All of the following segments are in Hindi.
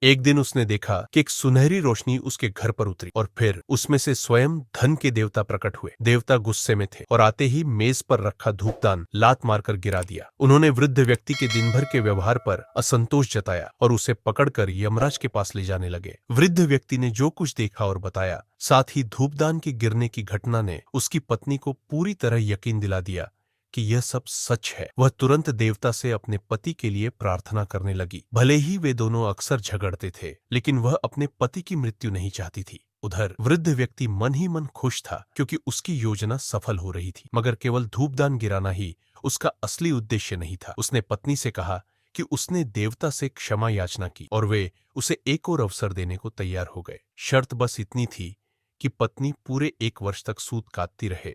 एक दिन उसने देखा कि एक सुनहरी रोशनी उसके घर पर उतरी और फिर उसमें से स्वयं धन के देवता प्रकट हुए। देवता गुस्से में थे और आते ही मेज पर रखा धूपदान लात मारकर गिरा दिया। उन्होंने वृद्ध व्यक्ति के दिन भर के व्यवहार पर असंतोष जताया और उसे पकड़कर यमराज के पास ले जाने लगे। वृद्ध व्यक्ति ने जो कुछ देखा और बताया, साथ ही धूपदान के गिरने की घटना ने उसकी पत्नी को पूरी तरह यकीन दिला दिया कि यह सब सच है। वह तुरंत देवता से अपने पति के लिए प्रार्थना करने लगी। भले ही वे दोनों अक्सर झगड़ते थे, लेकिन वह अपने पति की मृत्यु नहीं चाहती थी। उधर वृद्ध व्यक्ति मन ही मन खुश था क्योंकि उसकी योजना सफल हो रही थी, मगर केवल धूपदान गिराना ही उसका असली उद्देश्य नहीं था। उसने पत्नी से कहा कि उसने देवता से क्षमा याचना की और वे उसे एक और अवसर देने को तैयार हो गए। शर्त बस इतनी थी कि पत्नी पूरे 1 वर्ष तक सूत काटती रहे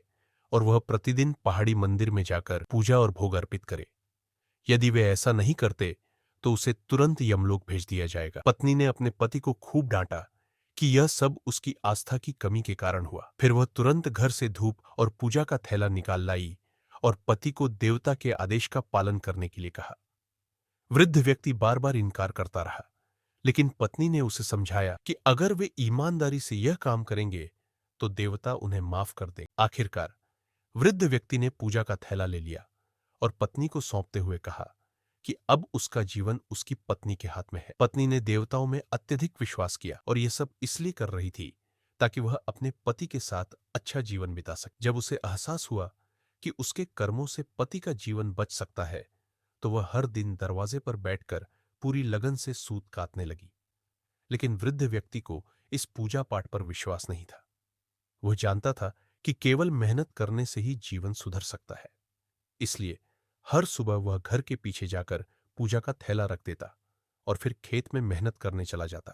और वह प्रतिदिन पहाड़ी मंदिर में जाकर पूजा और भोग अर्पित करे। यदि वे ऐसा नहीं करते तो उसे तुरंत यमलोक भेज दिया जाएगा। पत्नी ने अपने पति को खूब डांटा कि यह सब उसकी आस्था की कमी के कारण हुआ। फिर वह तुरंत घर से धूप और पूजा का थैला निकाल लाई और पति को देवता के आदेश का पालन करने के लिए कहा। वृद्ध व्यक्ति बार बार इनकार करता रहा, लेकिन पत्नी ने उसे समझाया कि अगर वे ईमानदारी से यह काम करेंगे तो देवता उन्हें माफ कर दें। आखिरकार वृद्ध व्यक्ति ने पूजा का थैला ले लिया और पत्नी को सौंपते हुए कहा कि अब उसका जीवन उसकी पत्नी के हाथ में है। पत्नी ने देवताओं में अत्यधिक विश्वास किया और यह सब इसलिए कर रही थी ताकि वह अपने पति के साथ अच्छा जीवन बिता सके। जब उसे एहसास हुआ कि उसके कर्मों से पति का जीवन बच सकता है, तो वह हर दिन दरवाजे पर बैठकर पूरी लगन से सूत काटने लगी। लेकिन वृद्ध व्यक्ति को इस पूजा पाठ पर विश्वास नहीं था। वह जानता था कि केवल मेहनत करने से ही जीवन सुधर सकता है। इसलिए हर सुबह वह घर के पीछे जाकर पूजा का थैला रख देता और फिर खेत में मेहनत करने चला जाता।